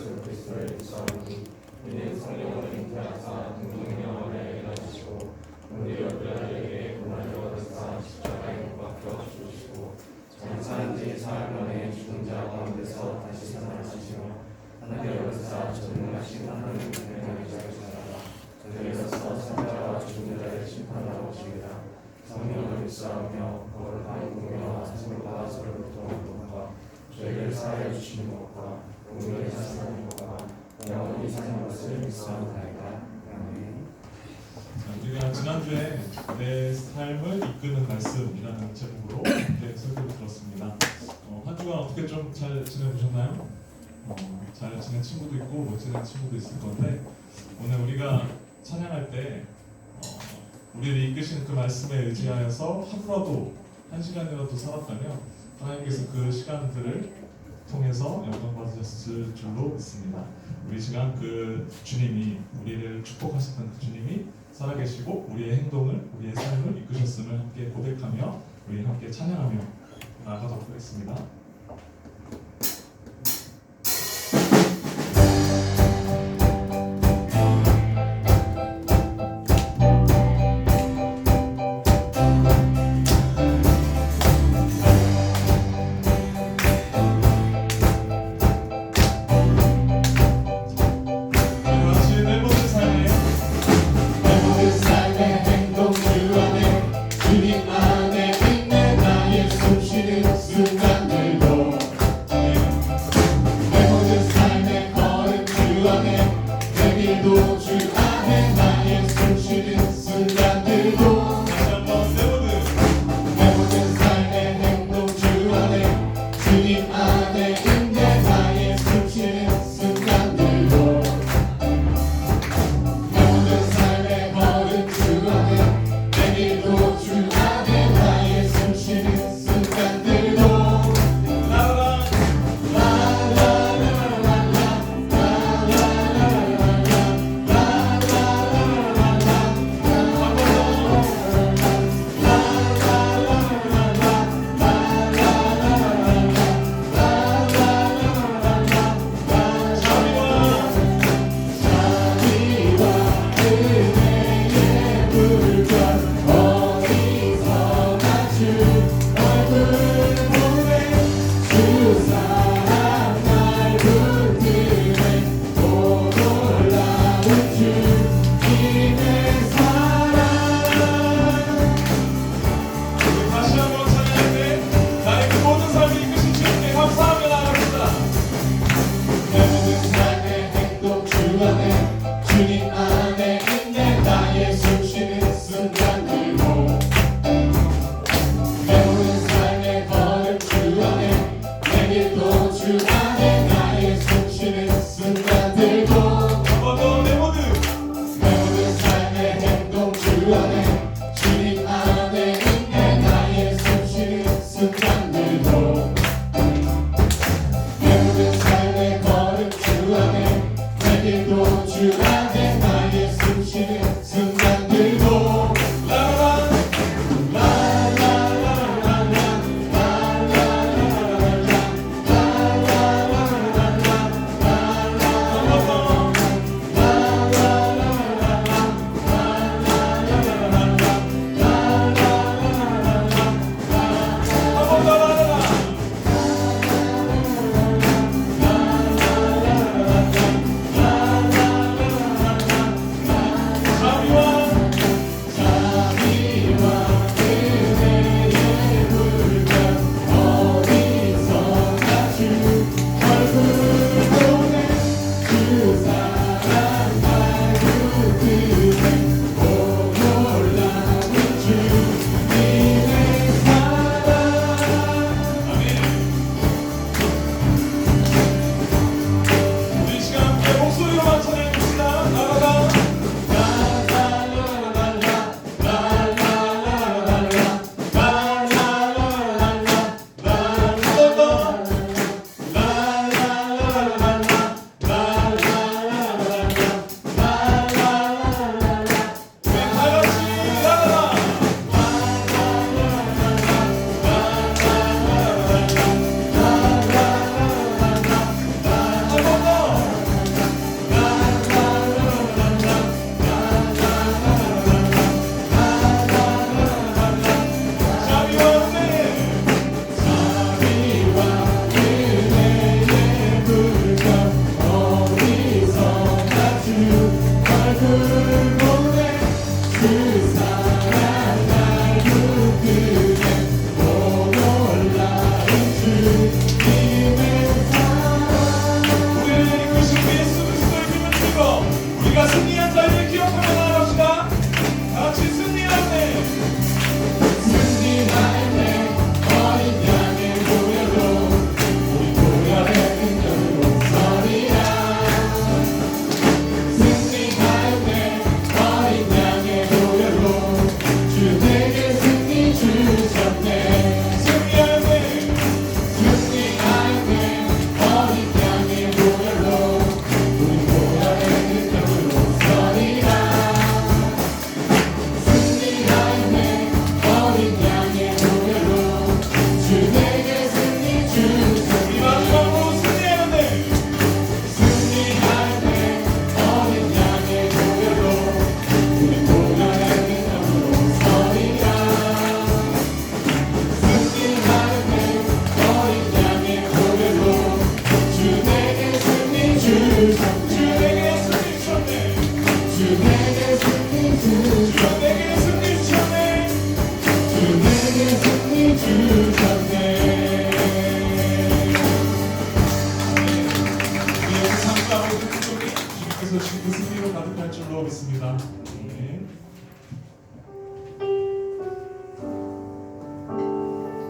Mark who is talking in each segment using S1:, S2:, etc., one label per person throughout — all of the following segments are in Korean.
S1: 예수 그리스도를 믿사오니 이는 성령을 잉태하사 동성령을 일하시고 우리 여자에게 고난을 얻으사 십자가에 못 박혀 죽으시고 장사한 지 사흘 만에 죽은 자 가운데서 다시 살아나시며 하늘에 오르사 전능하신 하나님의 은혜를 자유자라 저들에서 산자와 죽은 자를 심판하러 오시리라. 성령을 믿사오며 거룩한 공의와 사실과 서로부터 복과 죄를 사하여 주시는 것과 공의를 사시는 것과 영원히 사는 것을 믿사옵나이다. 아멘.
S2: 우리가 지난주에 내 삶을 이끄는 말씀이라는 제목으로 설교를 들었습니다. 한 주간 어떻게 좀 잘 지내보셨나요? 잘 지낸 친구도 있고 못 지낸 친구도 있을 건데 오늘 우리가 찬양할 때 우리를 이끄신 그 말씀에 의지하여서 하루라도 한 시간이라도 살았다면 하나님께서 그 시간들을 통해서 영광 받으셨을 줄로 믿습니다. 우리 시간 그 주님이 우리를 축복하셨던 그 주님이 살아계시고 우리의 행동을 우리의 삶을 이끄셨음을 함께 고백하며 우리 함께 찬양하며 나아가도록 하겠습니다.
S3: 주님 안에 있는 나의 숨쉬는 순간들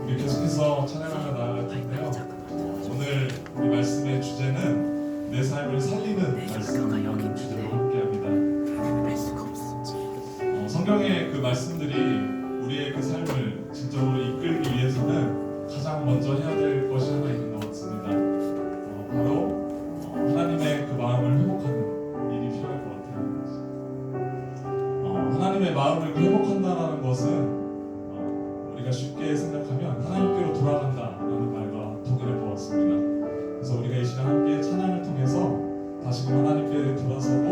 S2: 우리 계속해서 찬양하며 나아갈 텐데요. 오늘 우리 말씀의 주제는 내 삶을 살리는 말씀이라는 주제로 함께합니다. 성경의 그 말씀들이 우리의 그 삶을 진정으로 이끌기 위해서는 가장 먼저 해야 될 것이 하나 있는 것 같습니다. 바로 하나님의 그 마음을 회복하는 일이 필요할 것 같아요. 하나님의 마음을 회복한다는 것은 우리가 쉽게 생각하면 하나님께로 돌아간다라는 말과 동일할 것 같습니다. 그래서 우리가 이 시간 함께 찬양을 통해서 다시금 하나님께 돌아서고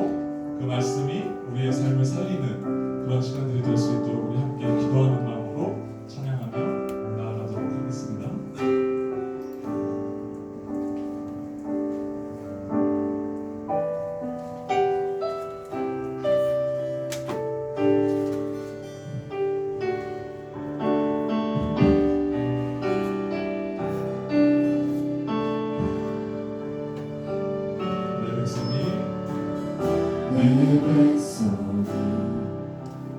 S2: 그 말씀이 우리의 삶을 살리는 그런 시간들이 될 수 있도록 우리 함께 기도하는 마음으로 찬양하며 나아가도록 하겠습니다.
S1: 내 백성이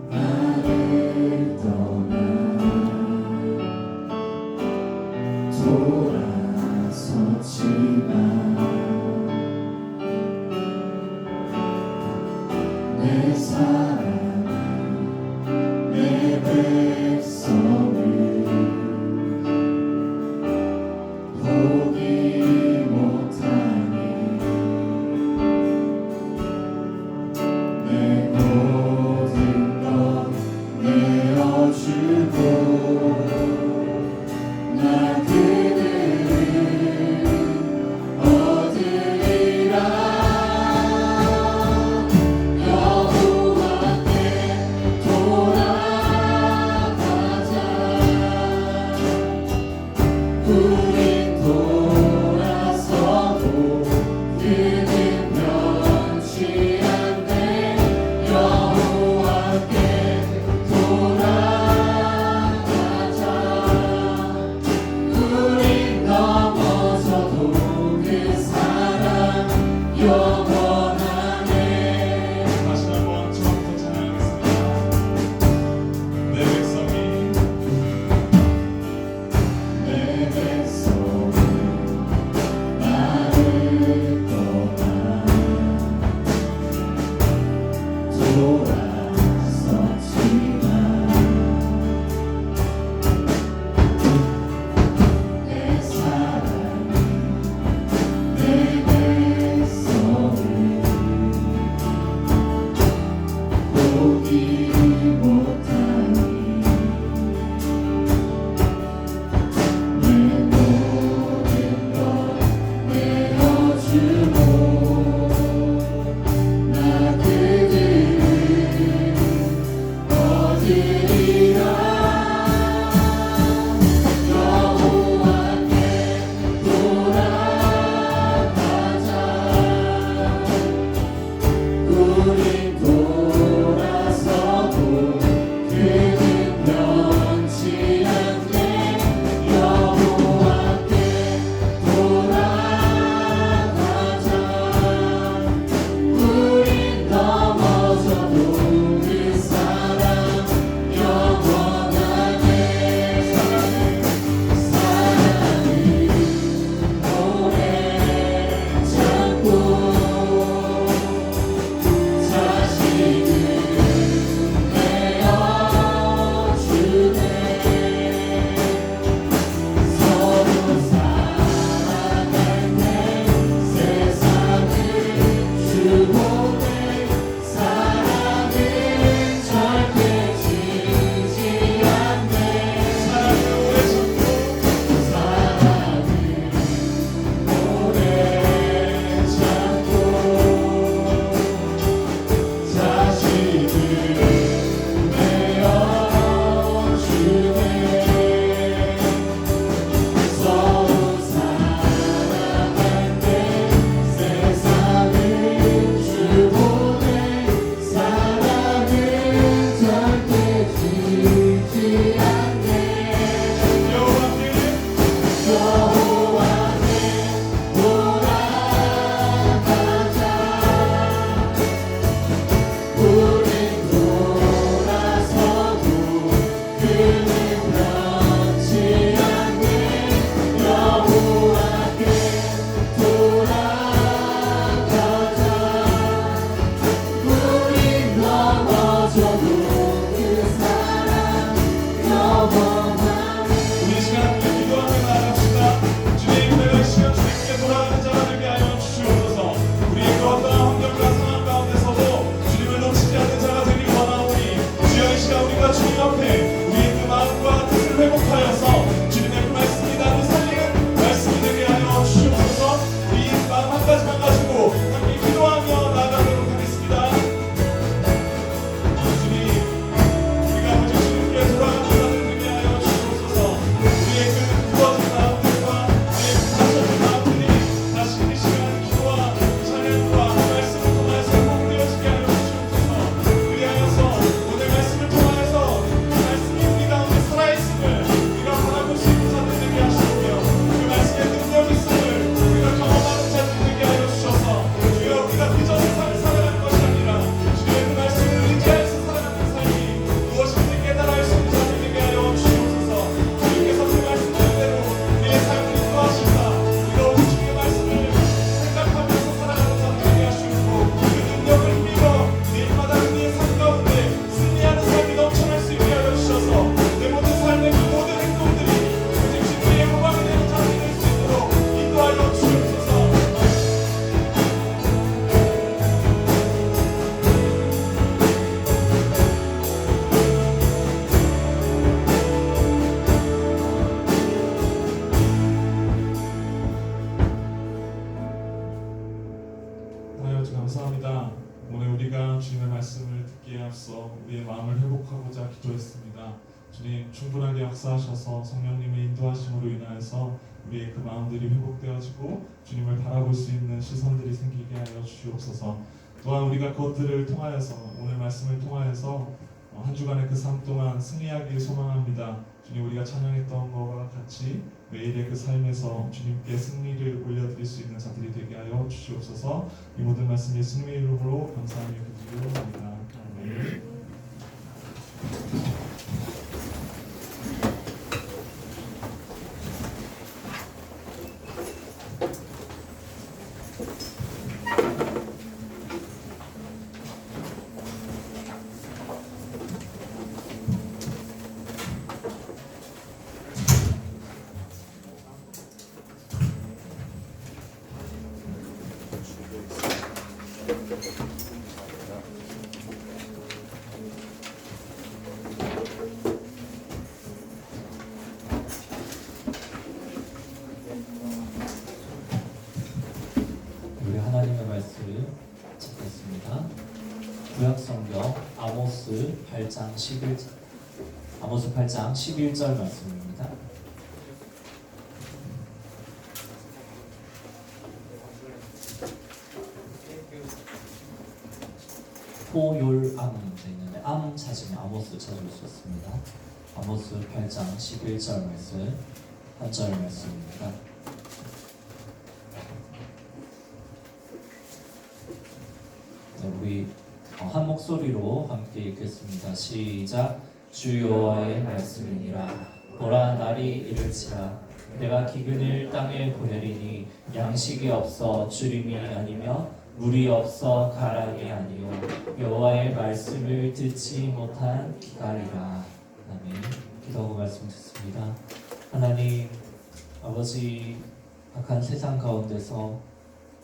S1: 나를 떠나
S2: 주님 충분하게 역사하셔서 성령님의 인도하심으로 인하여서 우리의 그 마음들이 회복되어지고 주님을 바라볼 수 있는 시선들이 생기게 하여 주시옵소서. 또한 우리가 그것들을 통하여서 오늘 말씀을 통하여서 한 주간의 그 삶 동안 승리하길 소망합니다. 주님 우리가 찬양했던 것과 같이 매일의 그 삶에서 주님께 승리를 올려드릴 수 있는 자들이 되게 하여 주시옵소서. 이 모든 말씀 예수님의 이름으로 감사하며 기도드립니다. 아멘.
S3: 우리 하나님의 말씀 찾겠습니다. 구약성경 아모스 8장 11절 아모스 8장 11절 말씀입니다. 포율암 되어 있는데 암 찾으면 아모스 찾을 수 있습니다. 아모스 8장 11절 말씀 한 절 말씀입니다. 우리 한 목소리로 함께 읽겠습니다. 시작. 주 여호와의 말씀이니라. 보라 날이 이를지라. 내가 기근을 땅에 보내리니 양식이 없어 주림이 아니며 물이 없어 가랑이 아니요 여호와의 말씀을 듣지 못한 기갈이라. 아멘. 기도하고 말씀 듣습니다. 하나님 아버지, 악한 세상 가운데서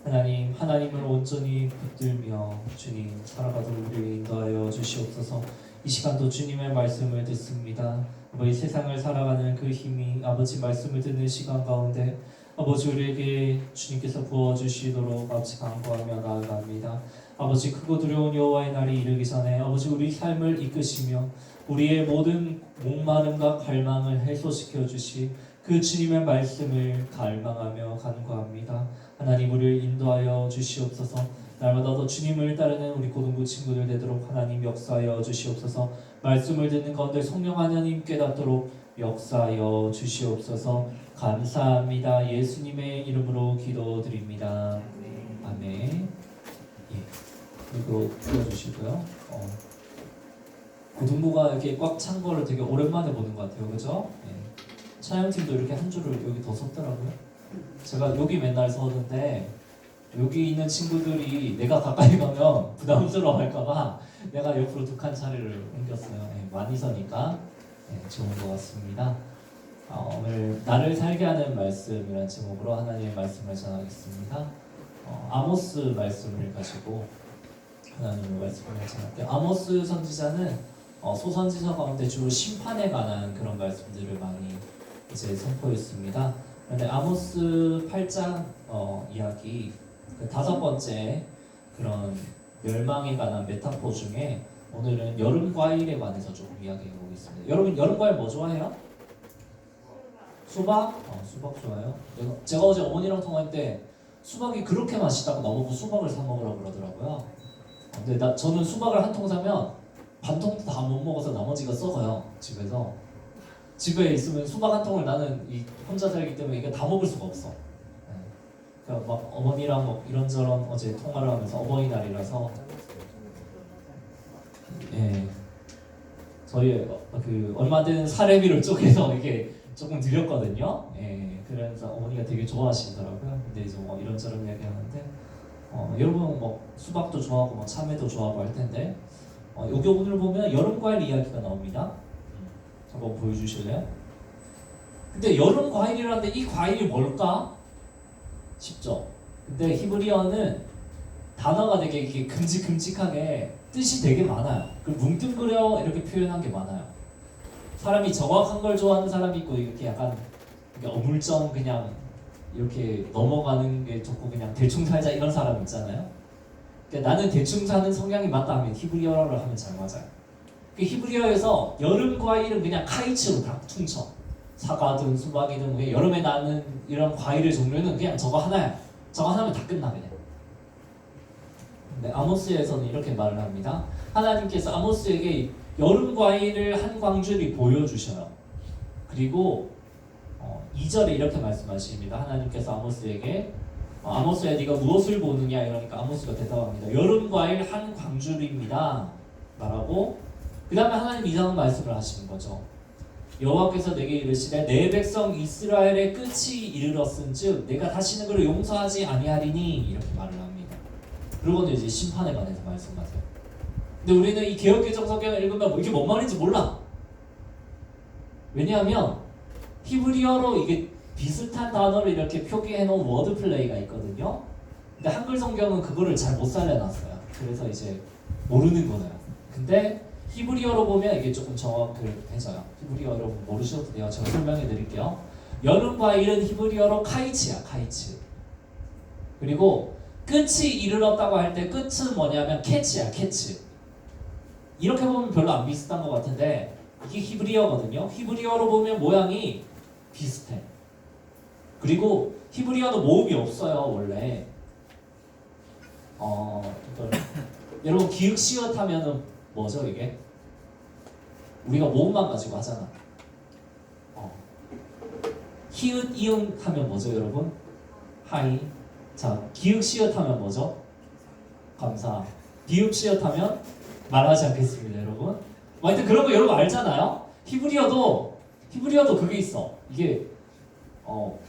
S3: 하나님을 온전히 붙들며 주님 살아가도록 우리를 인도하여 주시옵소서. 이 시간도 주님의 말씀을 듣습니다. 아버지, 세상을 살아가는 그 힘이 아버지 말씀을 듣는 시간 가운데 아버지 우리에게 주님께서 부어주시도록 아버지 간구하며 나아갑니다. 아버지, 크고 두려운 여호와의 날이 이르기 전에 아버지 우리 삶을 이끄시며 우리의 모든 목마름과 갈망을 해소시켜 주시 그 주님의 말씀을 갈망하며 간구합니다. 하나님 우리를 인도하여 주시옵소서. 날마다 더 주님을 따르는 우리 고등부 친구들 되도록 하나님 역사하여 주시옵소서. 말씀을 듣는 가운데 성령 하나님 깨닫도록 역사하여 주시옵소서. 감사합니다. 예수님의 이름으로 기도드립니다. 아멘. 예. 그리고 들어주시고요. 고등부가 이렇게 꽉 찬 거를 되게 오랜만에 보는 것 같아요. 그죠? 예. 촬영팀도 이렇게 한 줄을 여기 더 섰더라고요. 제가 여기 맨날 서는데 여기 있는 친구들이 내가 가까이 가면 부담스러워 할까봐 내가 옆으로 두 칸 자리를 옮겼어요. 예, 많이 서니까 좋은 것 같습니다. 오늘 나를 살게 하는 말씀이라는 제목으로 하나님의 말씀을 전하겠습니다. 아모스 말씀을 가지고 하나님의 말씀을 전할게요. 아모스 선지자는 소선지서 가운데 주로 심판에 관한 그런 말씀들을 많이 이제 선포했습니다. 그런데 아모스 8장 이야기 그 5번째 그런 멸망에 관한 메타포 중에 오늘은 여름 과일에 관해서 조금 이야기해 보겠습니다. 여러분 여름 과일 뭐 좋아해요? 수박? 수박 좋아요. 제가 어제 어머니랑 통화할 때 수박이 그렇게 맛있다고 나보고 수박을 사 먹으라고 그러더라고요. 근데 저는 수박을 한 통 사면 반 통도 다 못 먹어서 나머지가 썩어요. 집에서. 집에 있으면 수박 한 통을 나는 혼자 살기 때문에 이게 다 먹을 수가 없어. 그러니까 막 어머니랑 뭐 이런저런 어제 통화를 하면서 어버이날이라서 저희 그 얼마 안 되는 사례비를 쪼개서 이게 조금 드렸거든요. 그래서 어머니가 되게 좋아하시더라고요. 근데 이제 뭐 이런저런 얘기하는데 여러분 뭐 수박도 좋아하고 뭐 참외도 좋아하고 할 텐데 여기 오늘 보면 여름 과일 이야기가 나옵니다. 한번 보여주실래요? 근데 여름 과일이라는데 이 과일이 뭘까? 쉽죠? 근데 히브리어는 단어가 되게 이렇게 큼직큼직하게 뜻이 되게 많아요. 그 뭉뚱그려 이렇게 표현한 게 많아요. 사람이 정확한 걸 좋아하는 사람이 있고 이렇게 약간 어물쩡 그냥 이렇게 넘어가는 게 좋고 그냥 대충 살자 이런 사람 있잖아요. 그러니까 나는 대충 사는 성향이 맞다 하면 히브리어를 하면 잘 맞아요. 그 히브리어에서 여름 과일은 그냥 카이츠로 다 퉁쳐. 사과든 수박이든 그냥 여름에 나는 이런 과일의 종류는 그냥 저거 하나야. 저거 하나면 다 끝나 그냥. 근데 아모스에서는 이렇게 말을 합니다. 하나님께서 아모스에게 여름 과일을 한 광주리 보여주셔요. 그리고 2절에 이렇게 말씀하십니다. 하나님께서 아모스에게 아모스야 네가 무엇을 보느냐 이러니까 아모스가 대답합니다. 여름 과일 한 광주리입니다. 말하고 그 다음에 하나님 이상한 말씀을 하시는 거죠. 여호와께서 내게 이르시되 내 백성 이스라엘의 끝이 이르렀은즉 내가 다시는 그를 용서하지 아니하리니 이렇게 말을 합니다. 그리고는 이제 심판에 관해서 말씀하세요. 근데 우리는 이 개역개정 성경을 읽으면 이게 뭔 말인지 몰라. 왜냐하면 히브리어로 이게 비슷한 단어를 이렇게 표기해 놓은 워드 플레이가 있거든요. 근데 한글 성경은 그거를 잘 못 살려놨어요. 그래서 이제 모르는 거예요. 근데 히브리어로 보면 이게 조금 정확해져요. 히브리어 여러분 모르셔도 돼요. 제가 설명해 드릴게요. 여름 과일은 히브리어로 카이츠야, 카이츠. 그리고 끝이 이르렀다고 할 때 끝은 뭐냐면 캐치야, 캐치. 이렇게 보면 별로 안 비슷한 것 같은데 이게 히브리어거든요. 히브리어로 보면 모양이 비슷해. 그리고 히브리어도 모음이 없어요, 원래. 여러분 기역 시읒 하면은 뭐죠 이게? 우리가 모음만 가지고 하잖아. 히읗 이응 하면 뭐죠 여러분? 하이. 자 기역 시읒 하면 뭐죠? 감사. 비읍 시읒 하면 말하지 않겠습니다 여러분. 하여튼 그런 거 여러분 알잖아요. 히브리어도 그게 있어. 이게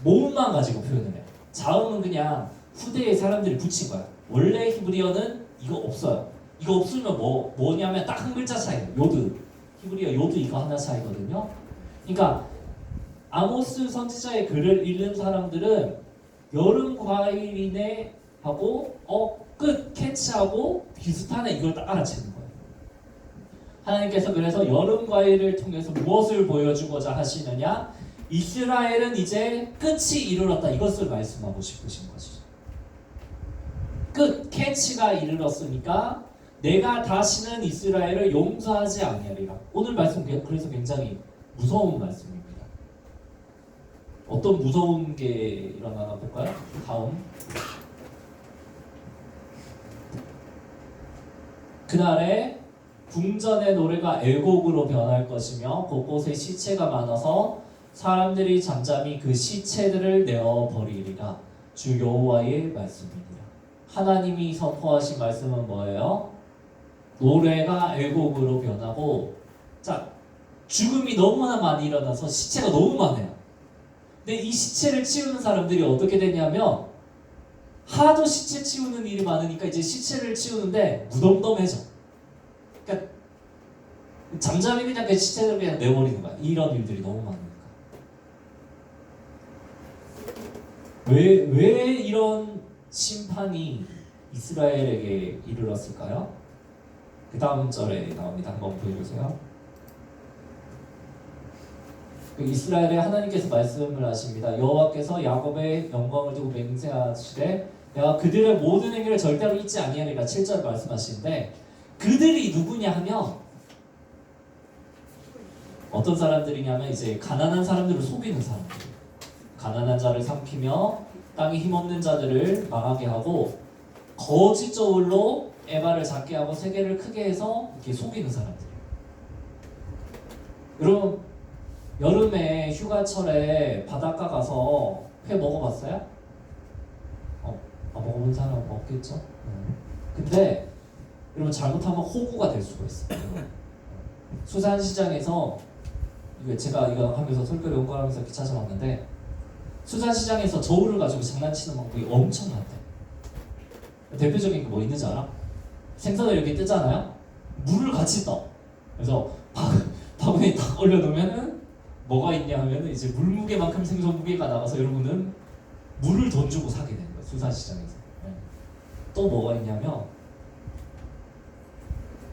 S3: 모음만 가지고 표현을 해. 자음은 그냥 후대에 사람들이 붙인 거야. 원래 히브리어는 이거 없어요. 이거 없으면 뭐냐면 딱 한 글자 차이. 요드. 히브리어 요드 이거 하나 차이거든요. 그러니까 아모스 선지자의 글을 읽는 사람들은 여름 과일이네 하고 끝 캐치하고 비슷하네 이걸 딱 알아채는 거예요. 하나님께서 그래서 여름 과일을 통해서 무엇을 보여주고자 하시느냐? 이스라엘은 이제 끝이 이르렀다 이것을 말씀하고 싶으신 것이죠. 끝 캐치가 이르렀으니까 내가 다시는 이스라엘을 용서하지 아니하리라. 오늘 말씀 그래서 굉장히 무서운 말씀입니다. 어떤 무서운 게 일어나나 볼까요? 다음. 그날에 궁전의 노래가 애곡으로 변할 것이며 곳곳에 시체가 많아서 사람들이 잠잠히 그 시체들을 내어버리리라. 주 여호와의 말씀입니다. 하나님이 선포하신 말씀은 뭐예요? 노래가 애곡으로 변하고 자 죽음이 너무나 많이 일어나서 시체가 너무 많아요. 근데 이 시체를 치우는 사람들이 어떻게 되냐면 하도 시체 치우는 일이 많으니까 이제 시체를 치우는데 무덤덤해져. 그러니까 잠잠히 그냥 그 시체를 그냥 내버리는 거야. 이런 일들이 너무 많으니까. 왜 이런 심판이 이스라엘에게 이르렀을까요? 그 다음 절에 나옵니다. 한번 보여주세요. 그 이스라엘에 하나님께서 말씀을 하십니다. 여호와께서 야곱의 영광을 두고 맹세하시되 내가 그들의 모든 행위를 절대로 잊지 아니하리라. 7절 말씀하시는데 그들이 누구냐 하면 어떤 사람들이냐면 이제 가난한 사람들을 속이는 사람들. 가난한 자를 삼키며 땅에 힘없는 자들을 망하게 하고 거짓 저울로 에바를 작게 하고 세계를 크게 해서 이렇게 속이는 사람들. 여러분 여름에 휴가철에 바닷가 가서 회 먹어봤어요? 먹어본 사람 없겠죠? 근데 여러분 잘못하면 호구가 될 수가 있어요. 수산시장에서 이거 하면서 설교를 연구하면서 이렇게 찾아봤는데 수산시장에서 저울을 가지고 장난치는 방법이 엄청 많대. 대표적인 게 뭐 있는지 알아? 생선을 이렇게 뜨잖아요? 물을 같이 떠. 그래서 바구니에 딱 올려놓으면은 뭐가 있냐 하면은 이제 물무게만큼 생선 무게가 나가서 여러분은 물을 돈 주고 사게 되는 거예요. 수산시장에서. 네. 또 뭐가 있냐면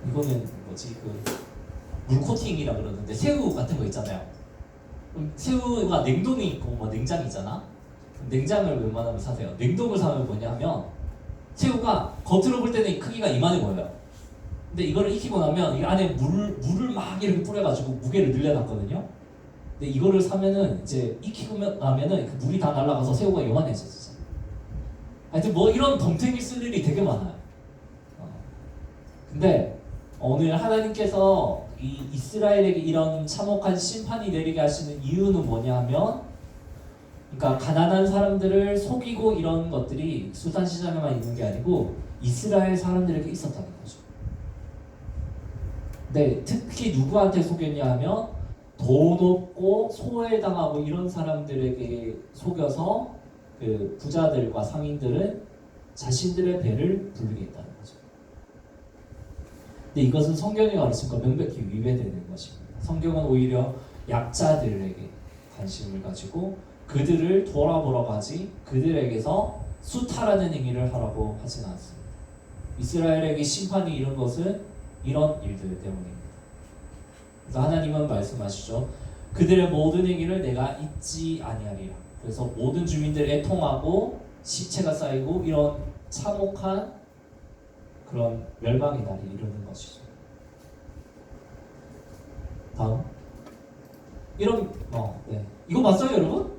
S3: 이거는 뭐지 물 코팅이라 그러는데 새우 같은 거 있잖아요. 새우가 냉동이 있고 뭐 냉장이 있잖아. 냉장을 웬만하면 사세요. 냉동을 사면 뭐냐면 새우가 겉으로 볼 때는 크기가 이만해 보여요. 근데 이거를 익히고 나면 이 안에 물을 막 이렇게 뿌려가지고 무게를 늘려놨거든요. 근데 이거를 사면은 이제 익히고 나면은 그 물이 다 날아가서 새우가 요만해졌어요. 하여튼 뭐 이런 덤탱이 쓸 일이 되게 많아요. 근데 오늘 하나님께서 이 이스라엘에게 이런 참혹한 심판이 내리게 하시는 이유는 뭐냐면, 그러니까 가난한 사람들을 속이고 이런 것들이 수산시장에만 있는 게 아니고 이스라엘 사람들에게 있었다는 거죠. 근데 특히 누구한테 속였냐 하면 돈 없고 소외당하고 이런 사람들에게 속여서 그 부자들과 상인들은 자신들의 배를 부르겠다는 거죠. 근데 이것은 성경이 가르친 것 명백히 위배되는 것입니다. 성경은 오히려 약자들에게 관심을 가지고 그들을 돌아보라고 하지 그들에게서 수탈하는 행위를 하라고 하진 않습니다. 이스라엘에게 심판이 이른 것은 이런 일들 때문입니다. 그래서 하나님은 말씀하시죠. 그들의 모든 행위를 내가 잊지 아니하리라. 그래서 모든 주민들 애통하고 시체가 쌓이고 이런 참혹한 그런 멸망의 날이 이르는 것이죠. 다음. 이런 네. 이거 봤어요, 여러분?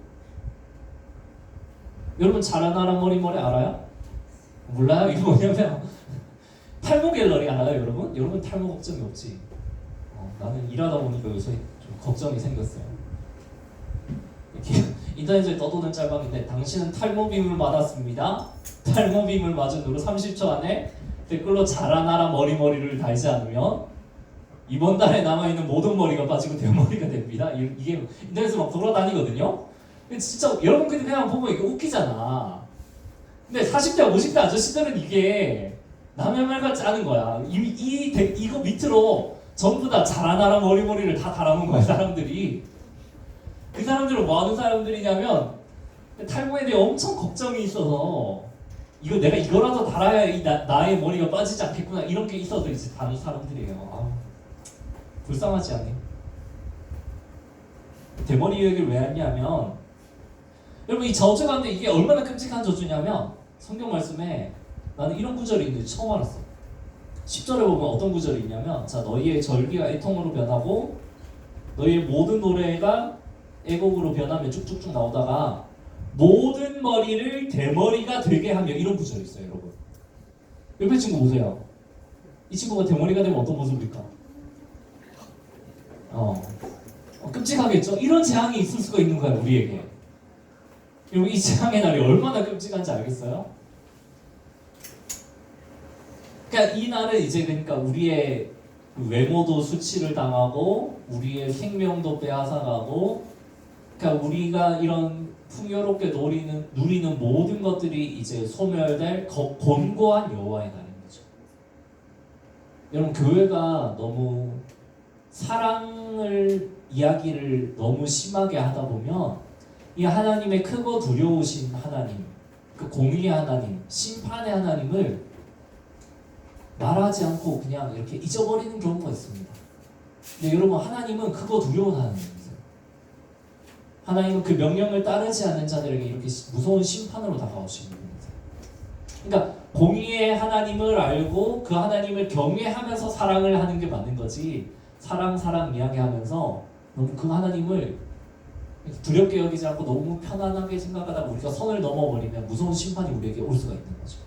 S3: 여러분 자라나라 머리머리 알아요? 몰라요? 이거 뭐냐면 탈모 갤러리 알아요, 여러분? 여러분 탈모 걱정이 없지? 나는 일하다 보니까 요새 좀 걱정이 생겼어요. 이렇게 인터넷에 떠도는 짤방인데 당신은 탈모빔을 맞았습니다. 탈모빔을 맞은 후로 30초 안에 댓글로 자라나라 머리머리를 달지 않으면 이번 달에 남아있는 모든 머리가 빠지고 대머리가 됩니다. 이게 인터넷에 막 돌아다니거든요. 근데 진짜 여러분 그냥 보면 이게 웃기잖아. 근데 40대 50대 아저씨들은 이게 남의 말 같지 않은 거야. 이거 밑으로 전부 다 자라나라 머리머리를 다 달아놓은 거야, 사람들이. 그 사람들은 뭐 하는 사람들이냐면 탈모에 대해 엄청 걱정이 있어서 이거 내가 이거라도 달아야 나의 머리가 빠지지 않겠구나 이런 게 있어서 이제 다른 사람들이에요. 불쌍하지 않니? 대머리 얘기를 왜 했냐면 여러분 이 저주 가운데 이게 얼마나 끔찍한 저주냐면 성경 말씀에 나는 이런 구절이 있는데 처음 알았어. 10절에 보면 어떤 구절이 있냐면 자 너희의 절기가 애통으로 변하고 너희의 모든 노래가 애곡으로 변하며 쭉쭉쭉 나오다가 모든 머리를 대머리가 되게 하며 이런 구절이 있어요, 여러분. 옆에 친구 보세요. 이 친구가 대머리가 되면 어떤 모습일까? 끔찍하겠죠? 이런 재앙이 있을 수가 있는 거야, 우리에게. 여러분 이 재앙의 날이 얼마나 끔찍한지 알겠어요? 그러니까 이 날은 이제 그러니까 우리의 외모도 수치를 당하고 우리의 생명도 빼앗아가고 그러니까 우리가 이런 풍요롭게 누리는 모든 것들이 이제 소멸될 곤고한 여호와의 날인 거죠. 여러분 교회가 너무 사랑을 이야기를 너무 심하게 하다 보면 이 하나님의 크고 두려우신 하나님, 그 공의의 하나님, 심판의 하나님을 말하지 않고 그냥 이렇게 잊어버리는 경우가 있습니다. 근데 여러분 하나님은 크고 두려운 하나님이세요. 하나님은 그 명령을 따르지 않는 자들에게 이렇게 무서운 심판으로 다가오시는 분이세요. 그러니까 공의의 하나님을 알고 그 하나님을 경외하면서 사랑을 하는 게 맞는 거지 사랑 이야기하면서 너무 그 하나님을 두렵게 여기지 않고 너무 편안하게 생각하다가 우리가 선을 넘어버리면 무서운 심판이 우리에게 올 수가 있는 거죠.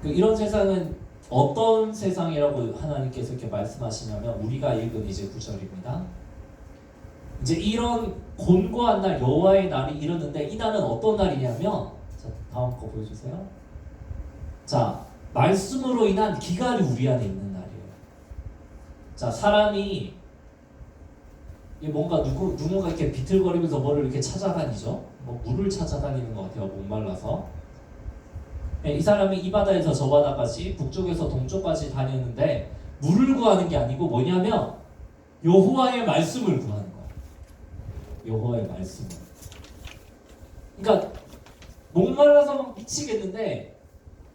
S3: 이런 세상은 어떤 세상이라고 하나님께서 이렇게 말씀하시냐면 우리가 읽은 이제 9절입니다. 이제 이런 곤고한 날 여호와의 날이 이르는데 이 날은 어떤 날이냐면 자, 다음 거 보여주세요. 자, 말씀으로 인한 기갈이 우리 안에 있는 날이에요. 자, 사람이 뭔가 누군가 이렇게 비틀거리면서 뭐를 이렇게 찾아다니죠. 뭐 물을 찾아다니는 것 같아요. 목말라서. 이 사람이 이 바다에서 저 바다까지 북쪽에서 동쪽까지 다녔는데 물을 구하는 게 아니고 뭐냐면 여호와의 말씀을 구하는 거야. 여호와의 말씀을. 그러니까 목말라서 막 미치겠는데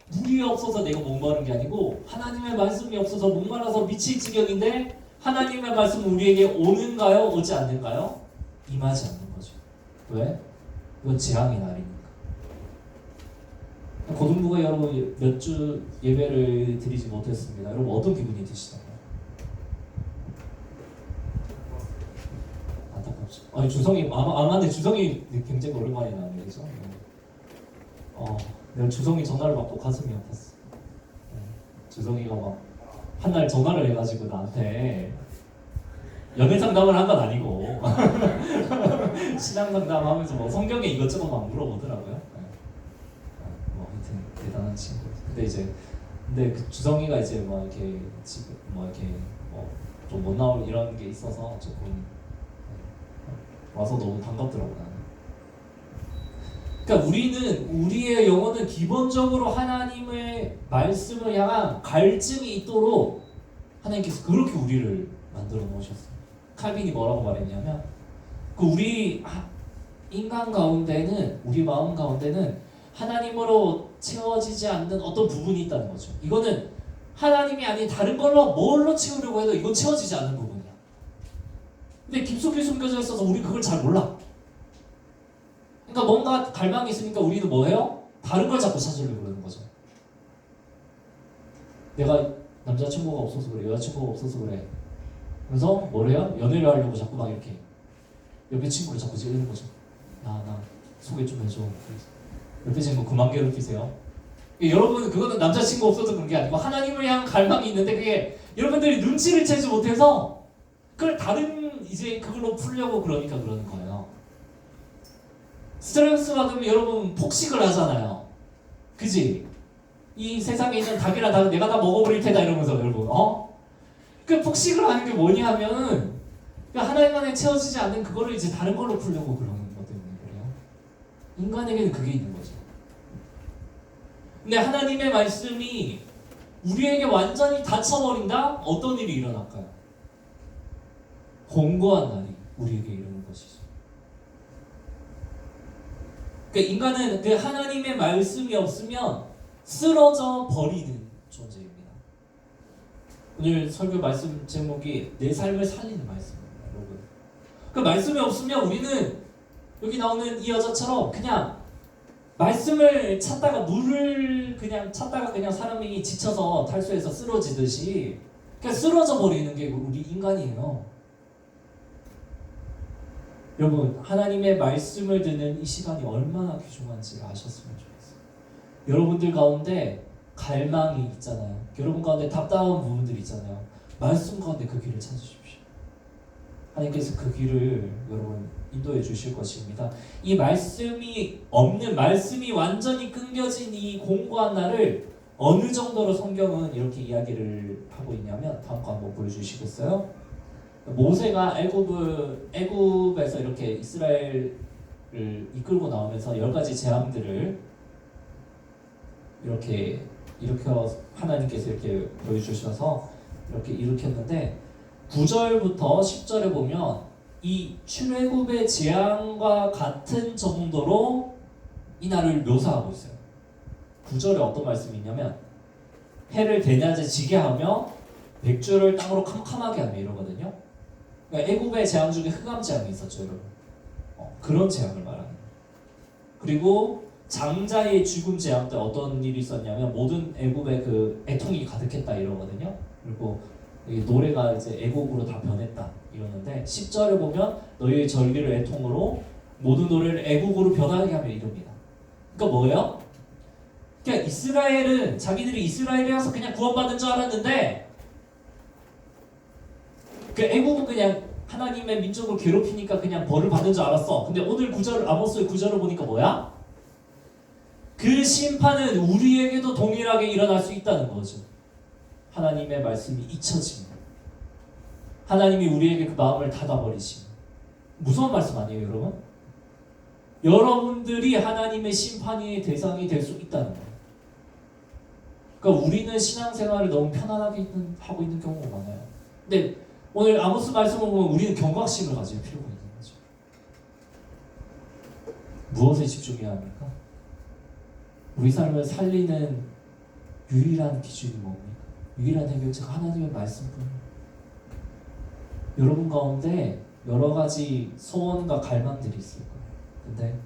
S3: 물이 없어서 내가 목마른 게 아니고 하나님의 말씀이 없어서 목말라서 미칠 지경인데 하나님의 말씀은 우리에게 오는가요? 오지 않는가요? 임하지 않는 거죠. 왜? 이건 재앙의 날이니까. 고등부가 여러분 몇 주 예배를 드리지 못했습니다. 여러분 어떤 기분이 드시나요? 안타깝죠. 아니 주성이 아마 근데 주성이 굉장히 오랜만에 나오네, 그죠? 내가 주성이 전화를 받고 가슴이 아팠어. 주성이가 막 한 날 전화를 해가지고 나한테 연애 상담을 한 건 아니고 신앙 상담하면서 뭐 성경에 이것저것 막 물어보더라고요. 뭐 하여튼 대단한 친구. 근데 그 주성이가 이제 뭐 이렇게 지금 뭐 이렇게 좀 못 나올 이런 게 있어서 조금 와서 너무 반갑더라고 나는. 그러니까 우리의 영혼은 기본적으로 하나님의 말씀을 향한 갈증이 있도록 하나님께서 그렇게 우리를 만들어 놓으셨어요. 칼빈이 뭐라고 말했냐면 우리 인간 가운데는 우리 마음 가운데는 하나님으로 채워지지 않는 어떤 부분이 있다는 거죠. 이거는 하나님이 아닌 다른 걸로 뭘로 채우려고 해도 이건 채워지지 않는 부분이야. 근데 깊숙이 숨겨져 있어서 우리 그걸 잘 몰라. 그러니까 뭔가 갈망이 있으니까 우리는 뭐 해요? 다른 걸 자꾸 찾으려고 그러는 거죠. 내가 남자친구가 없어서 그래, 여자친구가 없어서 그래. 그래서 뭐래요? 연애를 하려고 자꾸 막 이렇게 옆에 친구를 자꾸 찌르는 거죠. 나 소개 좀 해줘. 옆에 친구 그만 괴롭히세요. 여러분 그거는 남자친구 없어서 그런 게 아니고 하나님을 향한 갈망이 있는데 그게 여러분들이 눈치를 채지 못해서 그걸 다른 이제 그걸로 풀려고 그러니까 그러는 거예요. 스트레스 받으면 여러분 폭식을 하잖아요. 그지? 이 세상에 있는 닭이랑 닭은 내가 다 먹어버릴 테다 이러면서 여러분 그 폭식을 하는 게 뭐냐 하면은 하나님 안에 채워지지 않는 그거를 이제 다른 걸로 풀려고 그러는 것 때문에 그래요. 인간에게는 그게 있는 거죠. 근데 하나님의 말씀이 우리에게 완전히 닫혀버린다? 어떤 일이 일어날까요? 공고한 날이 우리에게 이르는 것이죠. 그러니까 인간은 그 하나님의 말씀이 없으면 쓰러져 버리는 존재입니다. 오늘 설교 말씀 제목이 내 삶을 살리는 말씀입니다, 여러분. 그 말씀이 없으면 우리는 여기 나오는 이 여자처럼 그냥 말씀을 찾다가 물을 그냥 찾다가 그냥 사람이 지쳐서 탈수해서 쓰러지듯이 그냥 쓰러져 버리는 게 우리 인간이에요. 여러분 하나님의 말씀을 듣는 이 시간이 얼마나 귀중한지 아셨으면 좋겠어요. 여러분들 가운데 갈망이 있잖아요. 여러분 가운데 답답한 부분들이 있잖아요. 말씀 가운데 그 길을 찾으십시오. 하나님께서 그 길을 여러분 인도해 주실 것입니다. 이 말씀이 없는, 말씀이 완전히 끊겨진 이 공고한 날을 어느 정도로 성경은 이렇게 이야기를 하고 있냐면 다음 거 한번 보여주시겠어요? 모세가 애굽에서 이렇게 이스라엘을 이끌고 나오면서 10가지 재앙들을 이렇게 일으켜 하나님께서 이렇게 보여주셔서 이렇게 일으켰는데 9절부터 10절에 보면 이 출애굽의 재앙과 같은 정도로 이 날을 묘사하고 있어요. 9절에 어떤 말씀이 있냐면 해를 대낮에 지게 하며 백주를 땅으로 캄캄하게 하며 이러거든요. 그러니까 애굽의 재앙 중에 흑암 재앙이 있었죠, 여러분. 그런 재앙을 말하는 거예요. 그리고 장자의 죽음 재앙 때 어떤 일이 있었냐면 모든 애굽의 그 애통이 가득했다 이러거든요. 그리고 노래가 이제 애곡으로 다 변했다 이러는데 10절에 보면 너희의 절기를 애통으로 모든 노래를 애곡으로 변하게 하며 이릅니다. 그러니까 뭐예요? 그러니까 이스라엘은 자기들이 이스라엘에 와서 그냥 구원받은 줄 알았는데 그 애국은 그냥 하나님의 민족을 괴롭히니까 그냥 벌을 받은 줄 알았어. 근데 오늘 9절 아모스의 9절을 보니까 뭐야? 그 심판은 우리에게도 동일하게 일어날 수 있다는 거죠. 하나님의 말씀이 잊혀짐. 하나님이 우리에게 그 마음을 닫아버리심. 무서운 말씀 아니에요, 여러분? 여러분들이 하나님의 심판의 대상이 될 수 있다는 거예요. 그러니까 우리는 신앙생활을 너무 편안하게 하고 있는 경우가 많아요. 근데 오늘 아모스 말씀을 보면 우리는 경각심을 가질 필요가 있는 거죠. 무엇에 집중해야 합니까? 우리 삶을 살리는 유일한 기준이 뭡니까? 유일한 해결책은 하나님의 말씀뿐입니다. 여러분 가운데 여러 가지 소원과 갈망들이 있을 거예요. 근데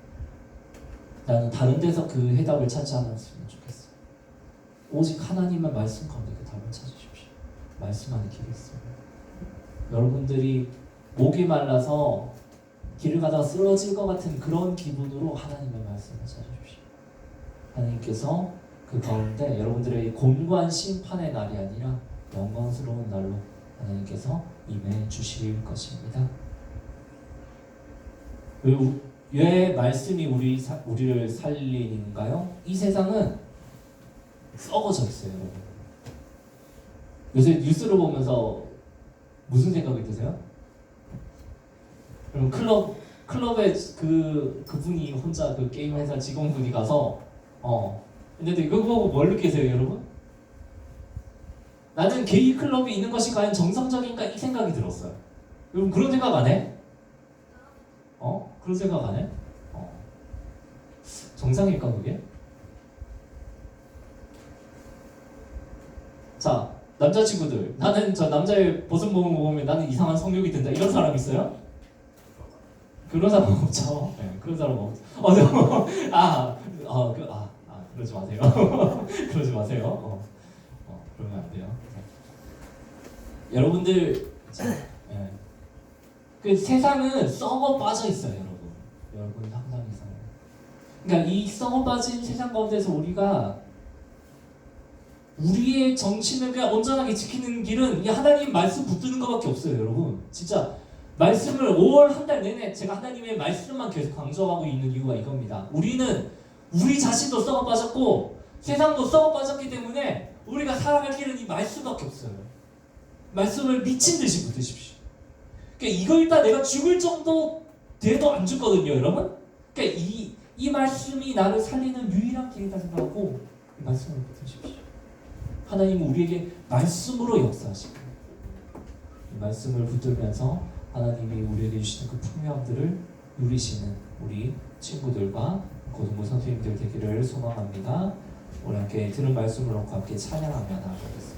S3: 나는 다른 데서 그 해답을 찾지 않았으면 좋겠어. 오직 하나님의 말씀 가운데 그 답을 찾으십시오. 말씀 안에 길이 있습니다. 여러분들이 목이 말라서 길을 가다가 쓰러질 것 같은 그런 기분으로 하나님의 말씀을 찾으십시오. 하나님께서 그 가운데 여러분들의 곤고한 심판의 날이 아니라 영광스러운 날로 하나님께서 임해 주실 것입니다. 왜 말씀이 우리를 살리는가요? 이 세상은 썩어져 있어요, 여러분. 요새 뉴스를 보면서 무슨 생각이 드세요? 그럼 클럽에 그분이 혼자 그 게임 회사 직원분이 가서 근데 이거 보고 뭘 느끼세요, 여러분? 나는 게이 클럽이 있는 것이 과연 정상적인가 이 생각이 들었어요. 여러분 그런 생각 안 해? 그런 생각 안 해? 정상일까 그게? 자, 남자친구들, 나는 저 남자의 보습 몸을 보면 나는 이상한 성욕이 든다 이런 사람 있어요? 그런 사람 없죠. 네, 그런 사람 없죠. 그러지 마세요. 그러지 마세요. 그러면 안 돼요. 여러분들, 그 세상은 썩어 빠져 있어요, 여러분. 여러분 항상 이상해요. 그러니까 이 썩어 빠진 세상 가운데서 우리가 우리의 정신을 그냥 온전하게 지키는 길은 이 하나님 말씀 붙드는 것밖에 없어요, 여러분. 진짜 말씀을 5월 한 달 내내 제가 하나님의 말씀만 계속 강조하고 있는 이유가 이겁니다. 우리는 우리 자신도 썩어 빠졌고 세상도 썩어 빠졌기 때문에 우리가 살아갈 길은 이 말씀밖에 없어요. 말씀을 미친 듯이 붙드십시오. 그러니까 이거 일단 내가 죽을 정도 돼도 안 죽거든요, 여러분. 그러니까 이 말씀이 나를 살리는 유일한 길이다 생각하고 이 말씀을 붙드십시오. 하나님은 우리에게 말씀으로 역사하시고 이 말씀을 붙들면서 하나님이 우리에게 주시는 그 풍요함들을 누리시는 우리 친구들과 고등부 선생님들 되기를 소망합니다. 우리 함께 들은 말씀을 놓고 함께 찬양하며 나아가겠습니다.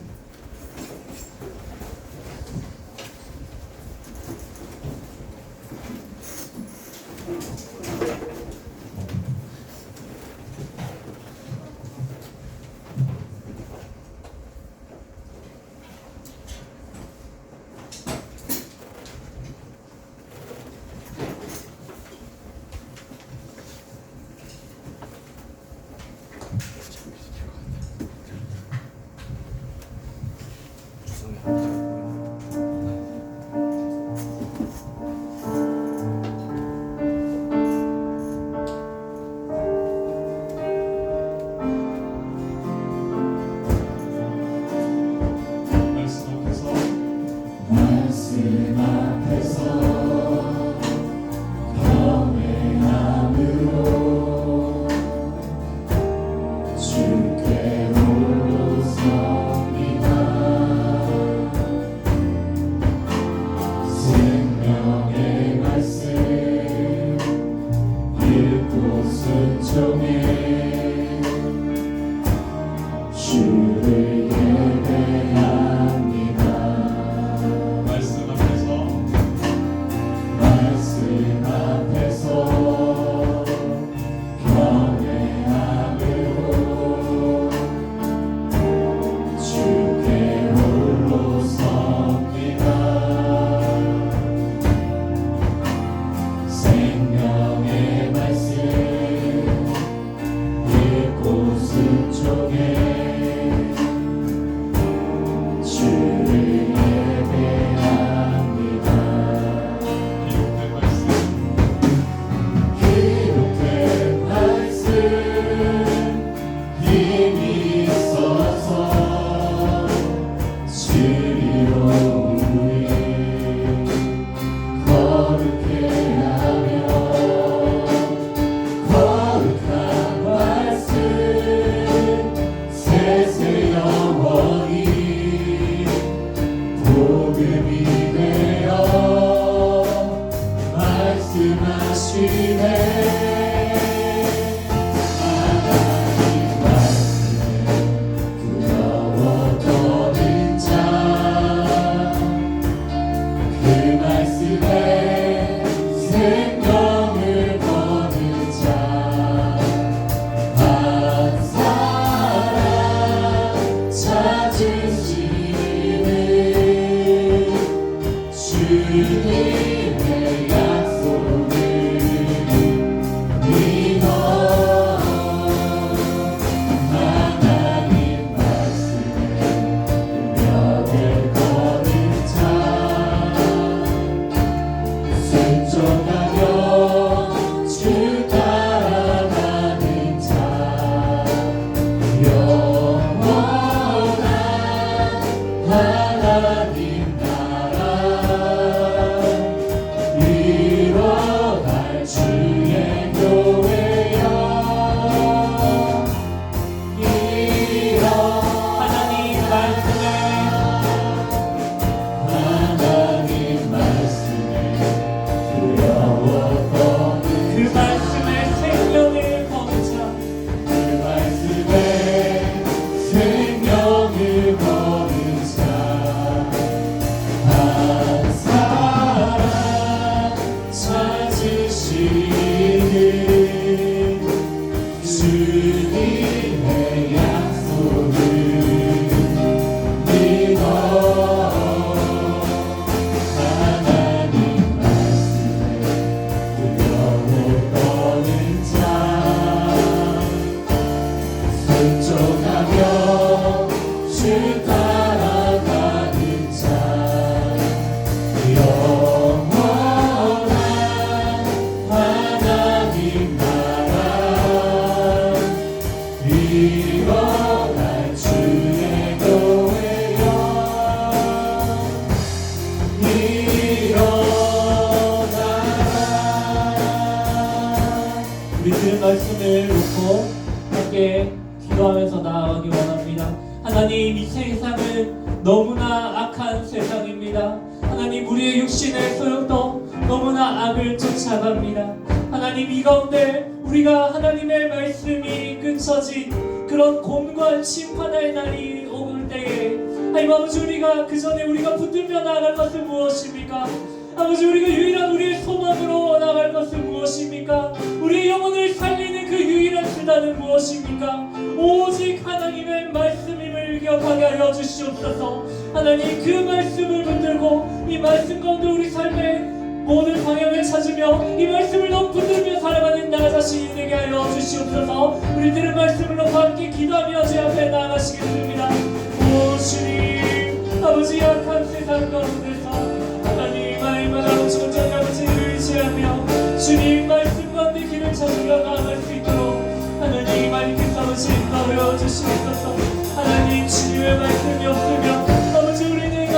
S1: 생명을 거두자
S3: 말씀을 놓고 함께 기도하면서 나아가기 원합니다. 하나님, 이 세상은 너무나 악한 세상입니다. 하나님, 우리의 육신의 소욕도 너무나 악을 쫓아갑니다. 하나님, 이 가운데 우리가 하나님의 말씀이 끊쳐진 그런 곤고한 심판의 날이 올 때에 하나님 아버지, 우리가 그 전에 우리가 붙들며 나아갈 것은 무엇입니까? 아버지, 우리가 유일한 우리의 소망으로 나아갈 것은 무엇입니까? 우리의 영혼을 살리는 그 유일한 수단은 무엇입니까? 오직 하나님의 말씀임을 기억하게 하여 주시옵소서. 하나님, 그 말씀을 붙들고 이 말씀 가운데 우리 삶의 모든 방향을 찾으며 이 말씀을 너무 붙들며 살아가는 나 자신이 되게 하여 주시옵소서. 우리 들은 말씀을 놓고 함께 기도하며 주 앞에 나아가시겠습니다. 오 주님, 아버지, 약한 세상 가운데서 하나님 말마다 온전히 아버지를 의지하며 주님 말씀 가운데 길을 찾으며 나아갈 수 있도록 하나님 말씀께서 아버지 인도하여 주시옵소서. 하나님, 주님의 말씀이 없으면 아버지 우리는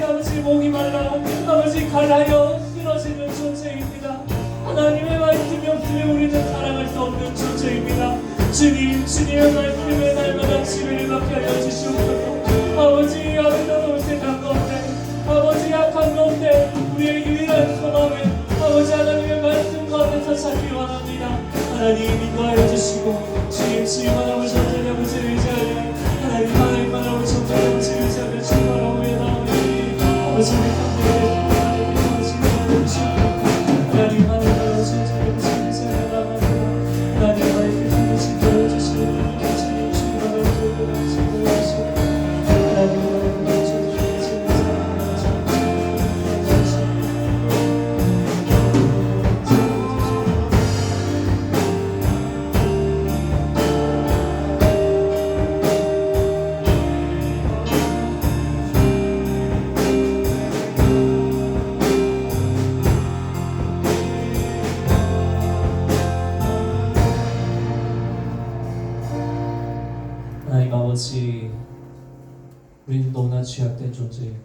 S3: 아버지 목이 말라 아버지 갈라여 쓰러지는 존재입니다. 하나님의 말씀이 없으면 우리는 살아갈 수 없는 존재입니다. 주님, 주님의 말씀에 날마다 지혜를 받게 하여 주시옵소서. 아버지, 아름다운 세상 가운데 아버지 약한 가운데 우리의 유일한 소망은 아버지 하나님의 말씀 가운데서 찾기 원합니다. 하나님 인도하여 주시고 주님, 주님만 아버지 온전히 아버지를 의지하여 하나님만 아버지 온전히 아버지를 의지하며 출발하오며 나오니 아버지 우리 상대에 하나님의 아버지를 주시고 하나님 하나님의 아버지 온전히 아버지를 의지하며 나오니 하나님 하나님께서 아버지 도와주시고 주님 주님만 아버지 온전히 아버지를 도와주시고 하나님 하나님의 아버지 하나님 아버지, 우리는 너무나 죄악된 존재이고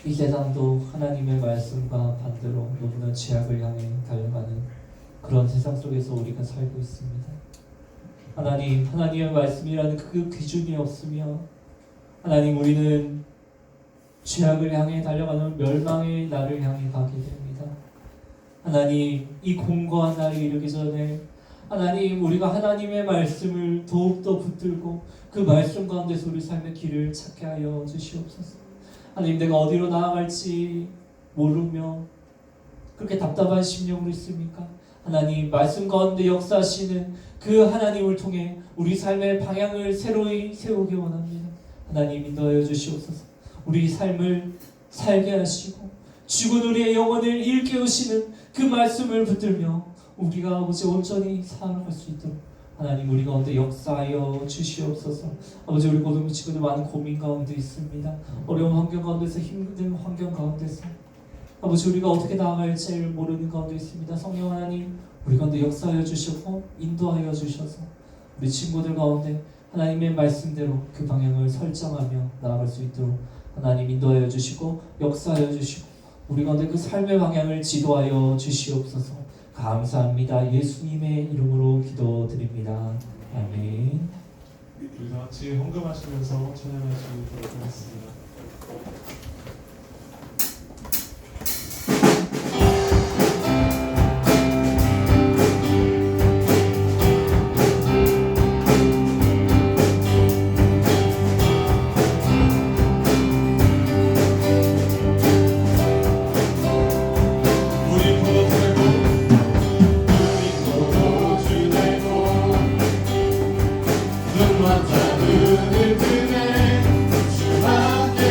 S3: 이 세상도 하나님의 말씀과 반대로 너무나 죄악을 향해 달려가는 그런 세상 속에서 우리가 살고 있습니다. 하나님, 하나님의 말씀이라는 그 기준이 없으며 하나님, 우리는 죄악을 향해 달려가는 멸망의 날을 향해 가게 됩니다. 하나님, 이 공고한 날이 이르기 전에 하나님, 우리가 하나님의 말씀을 더욱더 붙들고 그 말씀 가운데서 우리 삶의 길을 찾게 하여 주시옵소서. 하나님, 내가 어디로 나아갈지 모르며 그렇게 답답한 심령으로 있습니까? 하나님, 말씀 가운데 역사하시는 그 하나님을 통해 우리 삶의 방향을 새로이 세우기 원합니다. 하나님 인도하여 주시옵소서. 우리 삶을 살게 하시고 죽은 우리의 영혼을 일깨우시는 그 말씀을 붙들며 우리가 아버지 온전히 살아갈 수 있도록 하나님 우리 가운데 역사하여 주시옵소서. 아버지, 우리 고등부 친구들 많은 고민 가운데 있습니다. 어려운 환경 가운데서, 힘든 환경 가운데서 아버지 우리가 어떻게 나아갈지 모르는 가운데 있습니다. 성령 하나님, 우리 가운데 역사하여 주시고 인도하여 주셔서 우리 친구들 가운데 하나님의 말씀대로 그 방향을 설정하며 나아갈 수 있도록 하나님 인도하여 주시고 역사하여 주시고 우리 가운데 그 삶의 방향을 지도하여 주시옵소서. 감사합니다. 예수님의 이름으로 기도드립니다. 아멘.
S2: 우리 다 같이 헌금하시면서 찬양하시도록 하겠습니다.
S1: 눈만 잡은 그대 주밖에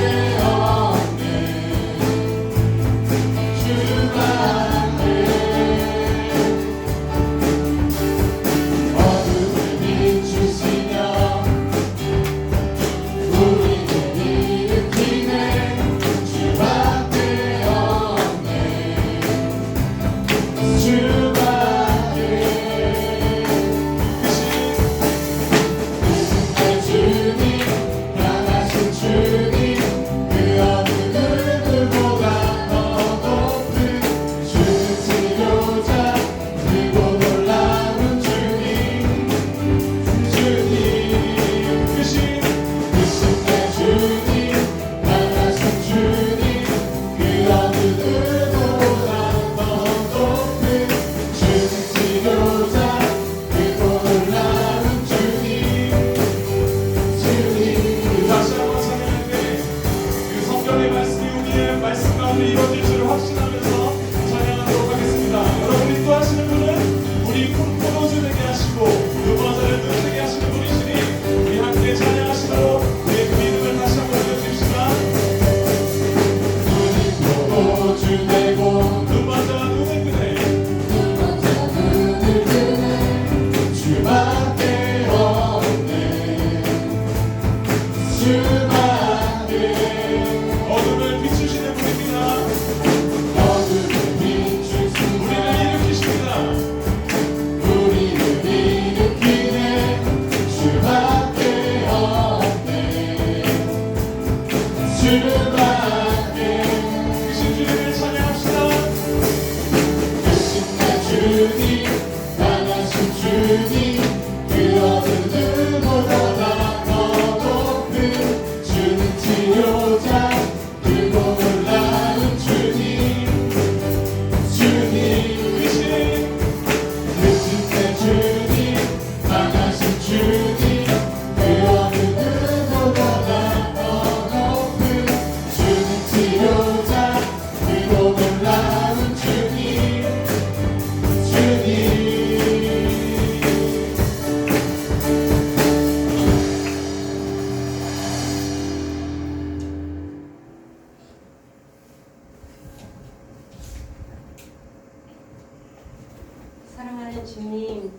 S4: 사랑하는 주님,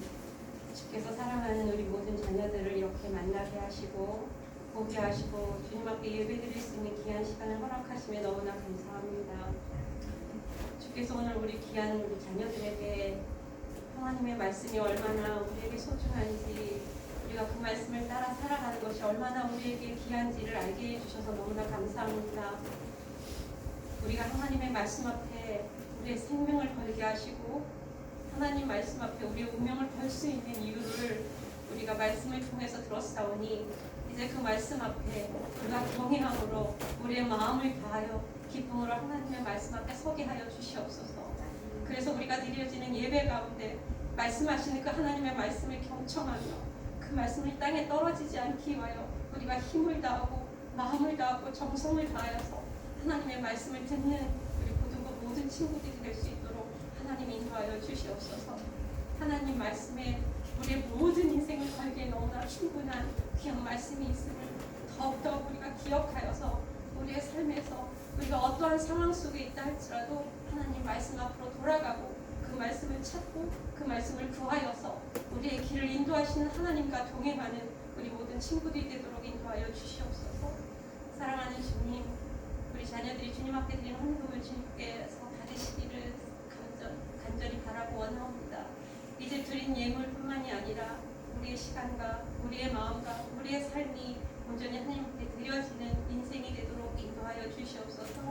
S4: 주께서 사랑하는 우리 모든 자녀들을 이렇게 만나게 하시고 보게 하시고 주님 앞에 예배드릴 수 있는 귀한 시간을 허락하심에 너무나 감사합니다. 주께서 오늘 우리 귀한 우리 자녀들에게 하나님의 말씀이 얼마나 우리에게 소중한지, 우리가 그 말씀을 따라 살아가는 것이 얼마나 우리에게 귀한지를 알게 해주셔서 너무나 감사합니다. 우리가 하나님의 말씀 앞에 우리의 생명을 걸게 하시고 하나님 말씀 앞에 우리의 운명을 걸 수 있는 이유를 우리가 말씀을 통해서 들었사오니 이제 그 말씀 앞에 우리가 경외함으로 우리의 마음을 다하여 기쁨으로 하나님의 말씀 앞에 서게 하여 주시옵소서. 그래서 우리가 드려지는 예배 가운데 말씀하시는 그 하나님의 말씀을 경청하며 그 말씀이 땅에 떨어지지 않기 위하여 우리가 힘을 다하고 마음을 다하고 정성을 다하여서 하나님의 말씀을 듣는 우리 모든 친구들이 될 수 있도록 하나님 인도하여 주시옵소서. 하나님 말씀에 우리의 모든 인생을 걸기에 너무나 충분한 귀한 말씀이 있음을 더욱더 우리가 기억하여서 우리의 삶에서 우리가 어떠한 상황 속에 있다 할지라도 하나님 말씀 앞으로 돌아가고 그 말씀을 찾고 그 말씀을 구하여서 우리의 길을 인도하시는 하나님과 동행하는 우리 모든 친구들이 되도록 인도하여 주시옵소서. 사랑하는 주님, 우리 자녀들이 주님 앞에 드리는 헌금을 주님께서 받으시기를 간절히 바라고 원하옵니다. 이제 드린 예물뿐만이 아니라 우리의 시간과 우리의 마음과 우리의 삶이 온전히 하나님 앞에 드려지는 인생이 되도록 인도하여 주시옵소서.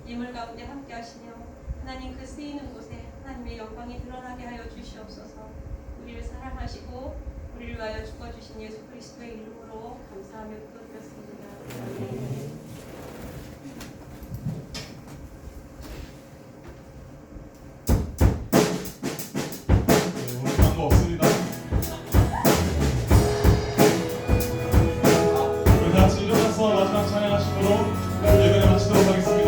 S4: 예물 가운데 함께 하시며 하나님 그 쓰이는 곳에 하나님의 영광이 드러나게 하여 주시옵소서. 우리를 사랑하시고 우리를 위하여 죽어주신 예수 그리스도의 이름으로 감사하며 기도드렸습니다. 아멘.
S2: 오늘 광고 없습니다. 우리 다 같이 일어나서 마지막 찬양하심으로 예배를 마치도록 하겠습니다.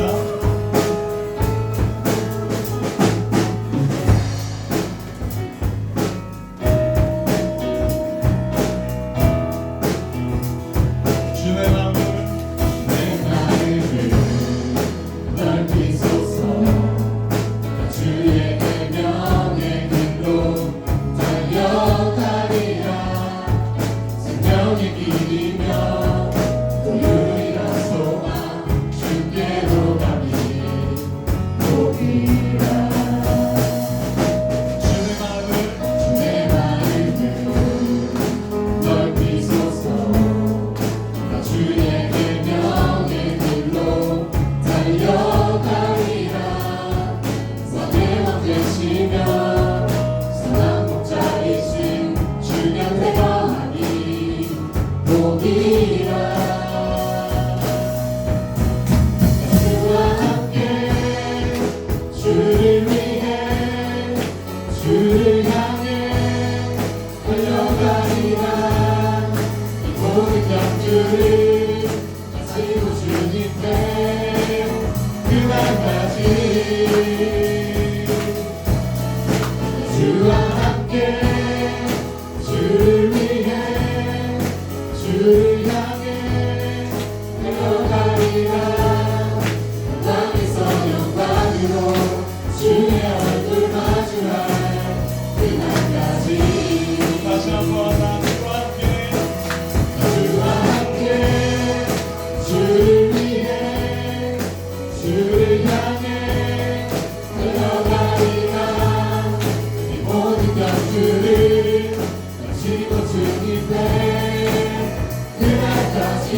S2: 주의 마음을
S1: 넓히소서. 주의 계명의 길로 달려가리라. 생명의 길이며 그 유일한 소망 주께로 가니 보리라.
S2: 주의 마음을
S1: 넓히소서. 주의 계명의 길로 달려가리라. 선의 왕 되시며 선한 목자이신 주 곁에 거하니 보리라. 주와 함께 주를 위해 주를 향해 달려가리라. 모든 경주를 마치고 주님께 그날까지 주와 함께 주를 위해 주를 향해 달려가리라. 영광에서 영광으로 주의 얼굴 마주할 그날까지
S2: 다시 한번 다 주와 함께
S1: 주를 위해 주를 향해 달려가리라. 이 모든 경주를 마치고 주님께 그날까지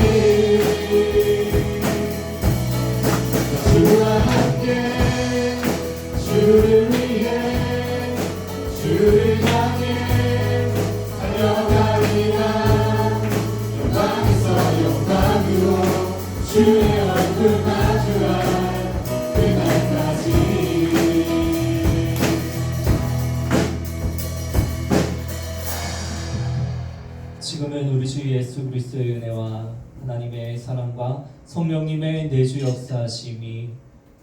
S1: 주와 함께 주를 위해 주를 향해 달려가리라. 영광에서 영광으로 주의 얼굴 마주할 그날까지.
S3: 지금은 우리 주 예수 그리스도의 은혜와 하나님의 사랑과 성령님의 내주 역사하심이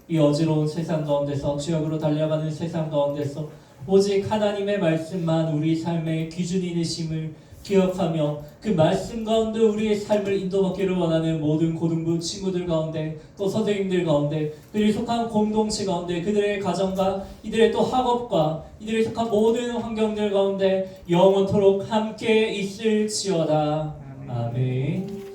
S3: 이 어지러운 세상 가운데서 죄악으로 달려가는 세상 가운데서 오직 하나님의 말씀만 우리 삶의 기준이 되심을 기억하며 그 말씀 가운데 우리의 삶을 인도받기를 원하는 모든 고등부 친구들 가운데 또 선생님들 가운데 그들이 속한 공동체 가운데 그들의 가정과 이들의 또 학업과 이들이 속한 모든 환경들 가운데 영원토록 함께 있을지어다. 아멘.